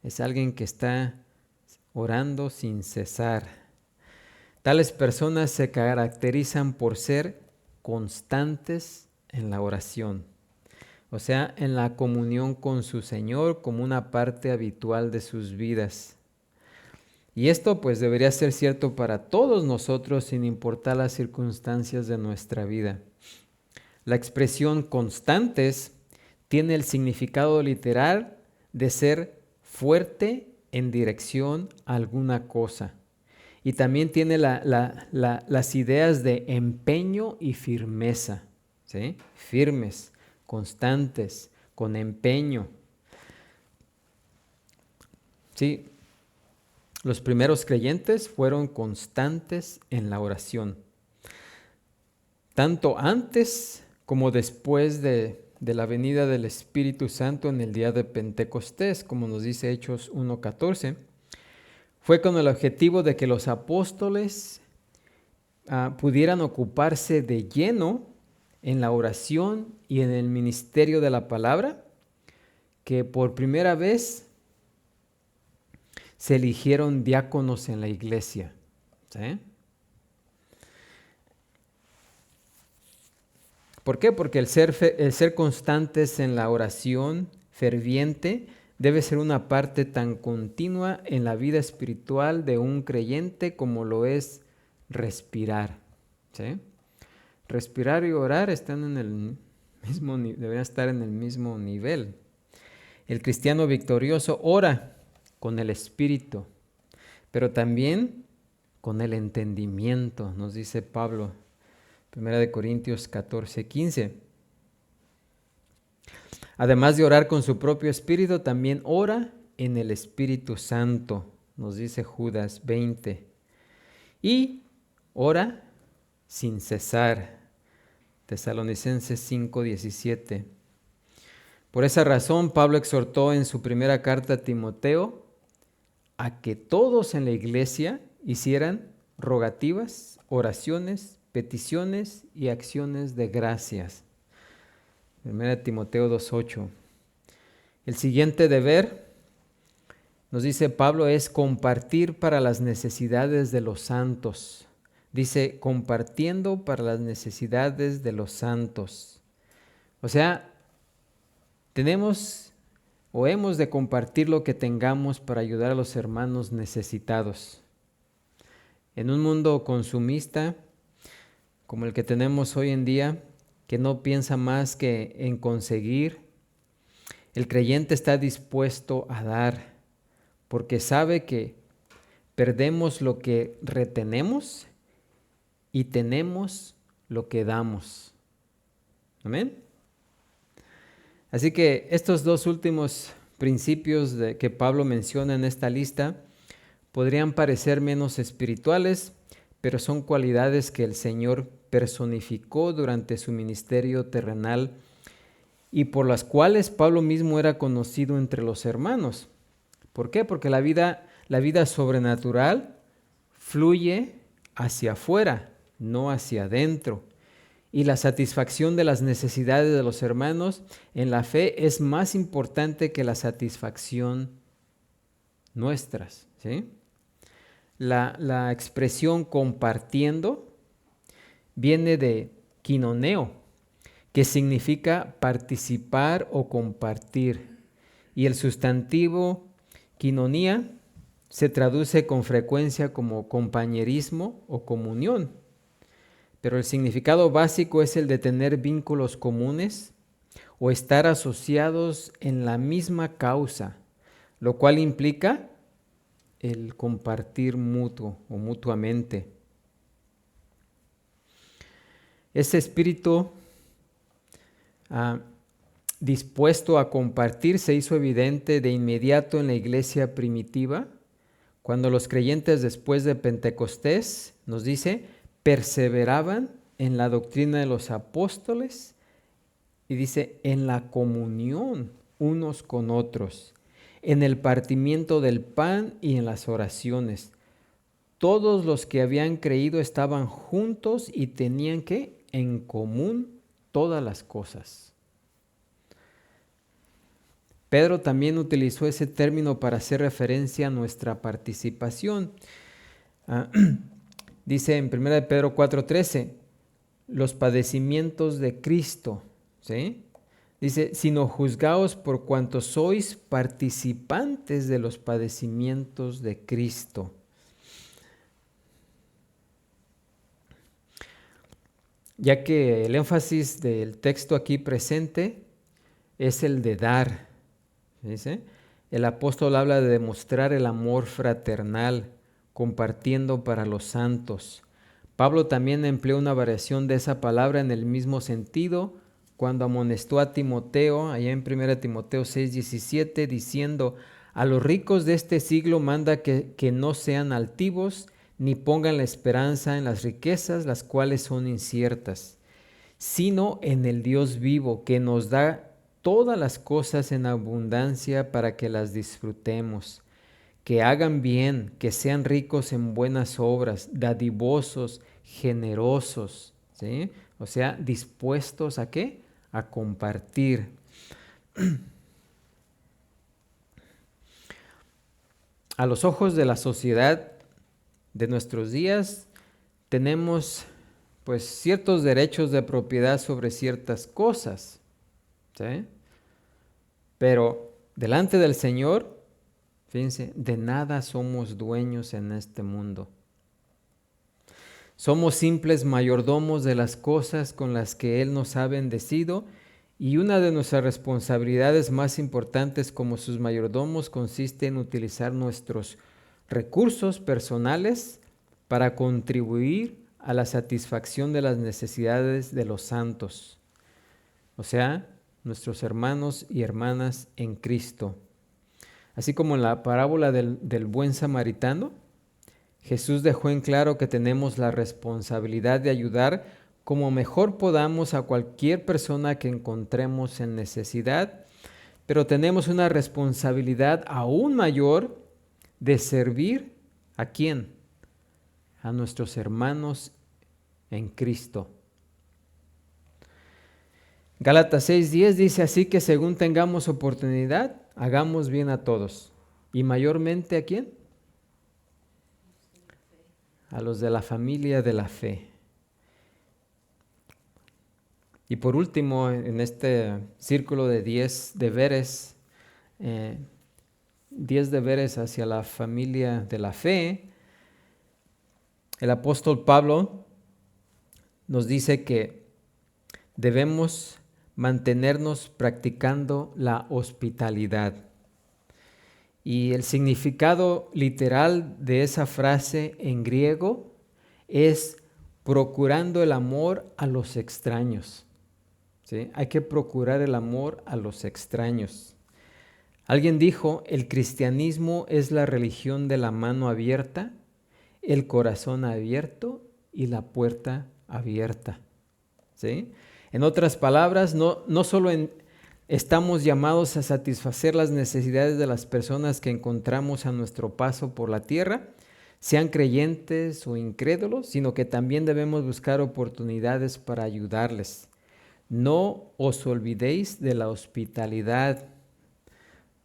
Es alguien que está orando sin cesar. Tales personas se caracterizan por ser constantes en la oración, o sea, en la comunión con su Señor como una parte habitual de sus vidas. Y esto pues debería ser cierto para todos nosotros sin importar las circunstancias de nuestra vida. La expresión constantes tiene el significado literal de ser fuerte en dirección a alguna cosa. Y también tiene las ideas de empeño y firmeza, ¿sí? Firmes, constantes, con empeño. Sí, los primeros creyentes fueron constantes en la oración, tanto antes como después de la venida del Espíritu Santo en el día de Pentecostés, como nos dice Hechos 1:14. Fue con el objetivo de que los apóstoles pudieran ocuparse de lleno en la oración y en el ministerio de la palabra, que por primera vez se eligieron diáconos en la iglesia, ¿sí? ¿Por qué? Porque el ser constantes en la oración ferviente debe ser una parte tan continua en la vida espiritual de un creyente como lo es respirar, ¿sí? Respirar y orar están en deberían estar en el mismo nivel. El cristiano victorioso ora con el Espíritu, pero también con el entendimiento, nos dice Pablo, 1 Corintios 14:15. Además de orar con su propio espíritu, también ora en el Espíritu Santo, nos dice Judas 20. Y ora sin cesar, Tesalonicenses 5:17. Por esa razón, Pablo exhortó en su primera carta a Timoteo a que todos en la iglesia hicieran rogativas, oraciones, peticiones y acciones de gracias. 1 Timoteo 2:8. El siguiente deber, nos dice Pablo, es compartir para las necesidades de los santos. Dice, compartiendo para las necesidades de los santos. O sea, tenemos o hemos de compartir lo que tengamos para ayudar a los hermanos necesitados. En un mundo consumista como el que tenemos hoy en día, que no piensa más que en conseguir, el creyente está dispuesto a dar, porque sabe que perdemos lo que retenemos y tenemos lo que damos. Amén. Así que estos dos últimos principios que Pablo menciona en esta lista podrían parecer menos espirituales, pero son cualidades que el Señor personificó durante su ministerio terrenal y por las cuales Pablo mismo era conocido entre los hermanos. ¿Por qué? Porque la vida sobrenatural fluye hacia afuera, no hacia adentro. Y la satisfacción de las necesidades de los hermanos en la fe es más importante que la satisfacción nuestras, ¿sí? La expresión compartiendo viene de quinoneo, que significa participar o compartir. Y el sustantivo quinonía se traduce con frecuencia como compañerismo o comunión. Pero el significado básico es el de tener vínculos comunes o estar asociados en la misma causa, lo cual implica el compartir mutuo o mutuamente. Ese espíritu dispuesto a compartir se hizo evidente de inmediato en la iglesia primitiva, cuando los creyentes después de Pentecostés, nos dice, perseveraban en la doctrina de los apóstoles y dice, en la comunión unos con otros, en el partimiento del pan y en las oraciones. Todos los que habían creído estaban juntos y tenían que en común todas las cosas. Pedro también utilizó ese término para hacer referencia a nuestra participación. Dice en 1 Pedro 4:13, los padecimientos de Cristo, ¿sí? Dice, sino juzgaos por cuanto sois participantes de los padecimientos de Cristo. Ya que el énfasis del texto aquí presente es el de dar, ¿sí? El apóstol habla de demostrar el amor fraternal, compartiendo para los santos. Pablo también empleó una variación de esa palabra en el mismo sentido cuando amonestó a Timoteo, allá en 1 Timoteo 6:17, diciendo, a los ricos de este siglo manda que no sean altivos, ni pongan la esperanza en las riquezas, las cuales son inciertas, sino en el Dios vivo, que nos da todas las cosas en abundancia para que las disfrutemos. Que hagan bien, que sean ricos en buenas obras, dadivosos, generosos, ¿sí? O sea, dispuestos ¿a qué? A compartir. A los ojos de la sociedad de nuestros días, tenemos pues ciertos derechos de propiedad sobre ciertas cosas, ¿sí? Pero delante del Señor, fíjense, de nada somos dueños en este mundo. Somos simples mayordomos de las cosas con las que Él nos ha bendecido Y una de nuestras responsabilidades más importantes como sus mayordomos consiste en utilizar nuestros recursos personales para contribuir a la satisfacción de las necesidades de los santos, o sea, nuestros hermanos y hermanas en Cristo. Así como en la parábola del buen samaritano, Jesús dejó en claro que tenemos la responsabilidad de ayudar como mejor podamos a cualquier persona que encontremos en necesidad, pero tenemos una responsabilidad aún mayor de servir ¿a quién? A nuestros hermanos en Cristo. Gálatas 6:10 dice así que según tengamos oportunidad, hagamos bien a todos. ¿Y mayormente a quién? A los de la familia de la fe. Y por último, en este círculo de 10 deberes, 10 deberes hacia la familia de la fe, el apóstol Pablo nos dice que debemos mantenernos practicando la hospitalidad. Y el significado literal de esa frase en griego es procurando el amor a los extraños. ¿Sí? Hay que procurar el amor a los extraños. Alguien dijo, el cristianismo es la religión de la mano abierta, el corazón abierto y la puerta abierta. ¿Sí? En otras palabras, no solo estamos llamados a satisfacer las necesidades de las personas que encontramos a nuestro paso por la tierra, sean creyentes o incrédulos, sino que también debemos buscar oportunidades para ayudarles. No os olvidéis de la hospitalidad,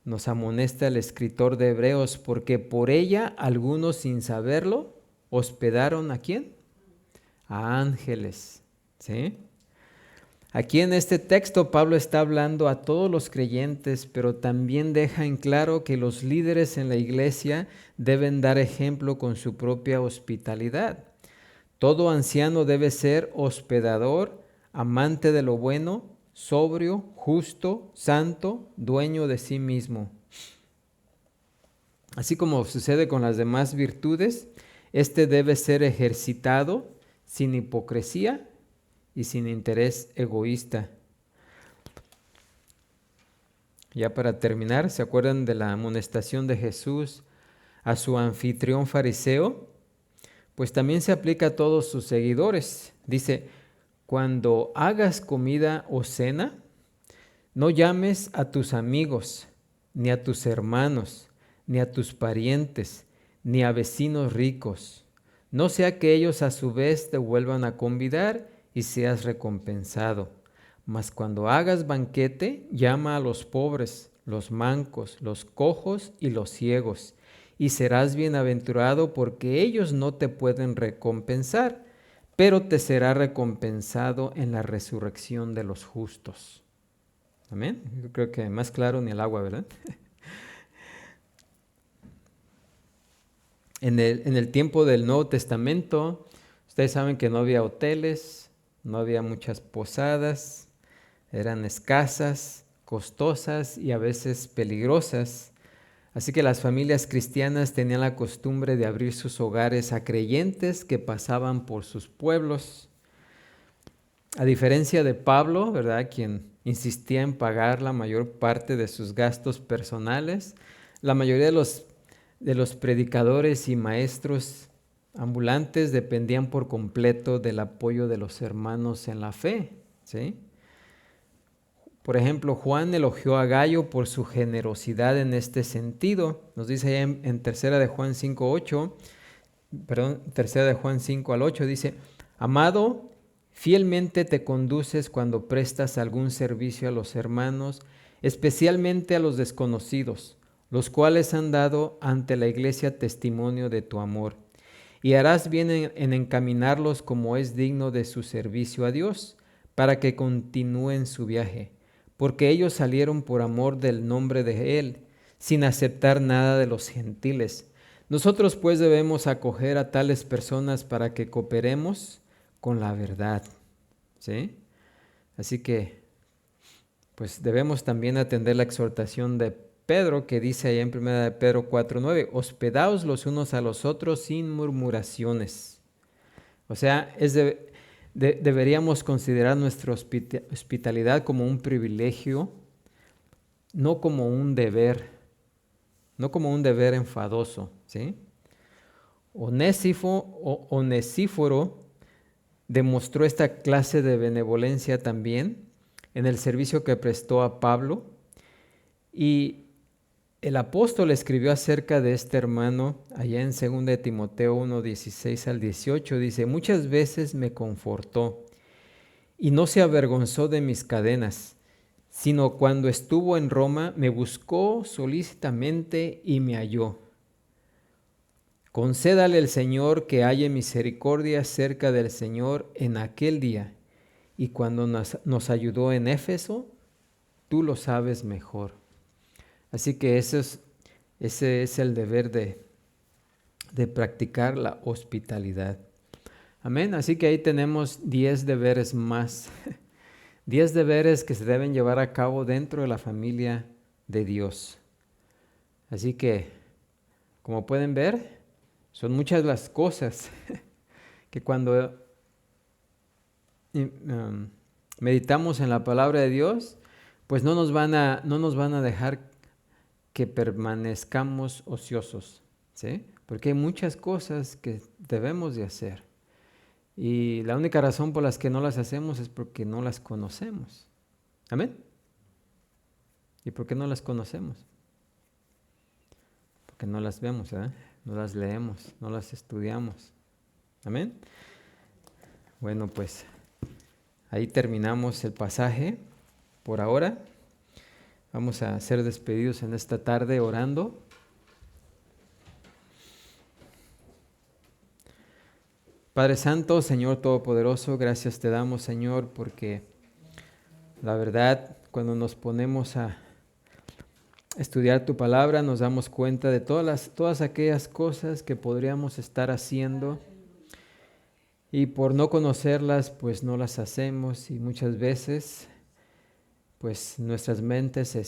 nos amonesta el escritor de Hebreos, porque por ella algunos sin saberlo hospedaron ¿a quién? A ángeles. ¿Sí? Aquí en este texto Pablo está hablando a todos los creyentes, pero también deja en claro que los líderes en la iglesia deben dar ejemplo con su propia hospitalidad. Todo anciano debe ser hospedador, amante de lo bueno, sobrio, justo, santo, dueño de sí mismo. Así como sucede con las demás virtudes, este debe ser ejercitado sin hipocresía y sin interés egoísta. Ya para terminar, ¿se acuerdan de la amonestación de Jesús a su anfitrión fariseo? Pues también se aplica a todos sus seguidores. Dice, cuando hagas comida o cena, no llames a tus amigos, ni a tus hermanos, ni a tus parientes, ni a vecinos ricos. No sea que ellos a su vez te vuelvan a convidar y seas recompensado. Mas cuando hagas banquete, llama a los pobres, los mancos, los cojos y los ciegos, y serás bienaventurado porque ellos no te pueden recompensar, pero te será recompensado en la resurrección de los justos. Amén. Yo creo que más claro ni el agua, ¿verdad? En el tiempo del Nuevo Testamento, ustedes saben que no había hoteles, no había muchas posadas, eran escasas, costosas y a veces peligrosas. Así que las familias cristianas tenían la costumbre de abrir sus hogares a creyentes que pasaban por sus pueblos. A diferencia de Pablo, ¿verdad?, quien insistía en pagar la mayor parte de sus gastos personales, la mayoría de los predicadores y maestros ambulantes dependían por completo del apoyo de los hermanos en la fe. ¿Sí? Por ejemplo, Juan elogió a Gayo por su generosidad en este sentido. Nos dice allá en 3 de Juan 5 al 8, dice, amado, fielmente te conduces cuando prestas algún servicio a los hermanos, especialmente a los desconocidos, los cuales han dado ante la iglesia testimonio de tu amor. Y harás bien en encaminarlos como es digno de su servicio a Dios, para que continúen su viaje, porque ellos salieron por amor del nombre de Él, sin aceptar nada de los gentiles. Nosotros pues debemos acoger a tales personas para que cooperemos con la verdad. ¿Sí? Así que pues debemos también atender la exhortación de Pedro, que dice ahí en 1 de Pedro 4:9, hospedaos los unos a los otros sin murmuraciones. O sea, deberíamos considerar nuestra hospitalidad como un privilegio, no como un deber, no como un deber enfadoso, ¿sí? Onesíforo demostró esta clase de benevolencia también en el servicio que prestó a Pablo, y el apóstol escribió acerca de este hermano allá en 2 de Timoteo 1:16 al 18, dice, muchas veces me confortó y no se avergonzó de mis cadenas, sino cuando estuvo en Roma me buscó solícitamente y me halló. Concédale el Señor que haya misericordia cerca del Señor en aquel día, y cuando nos ayudó en Éfeso, tú lo sabes mejor. Así que ese es el deber de practicar la hospitalidad. Amén. Así que ahí tenemos 10 deberes más. 10 deberes que se deben llevar a cabo dentro de la familia de Dios. Así que, como pueden ver, son muchas las cosas que cuando meditamos en la palabra de Dios, pues no nos van a dejar que permanezcamos ociosos, ¿sí? Porque hay muchas cosas que debemos de hacer. Y la única razón por las que no las hacemos es porque no las conocemos. ¿Amén? ¿Y por qué no las conocemos? Porque no las vemos, ¿eh? No las leemos, no las estudiamos. ¿Amén? Bueno, pues ahí terminamos el pasaje por ahora. Vamos a ser despedidos en esta tarde orando. Padre Santo, Señor Todopoderoso, gracias te damos, Señor, porque la verdad, cuando nos ponemos a estudiar tu palabra, nos damos cuenta de todas aquellas cosas que podríamos estar haciendo, y por no conocerlas, pues no las hacemos, y muchas veces, pues nuestras mentes se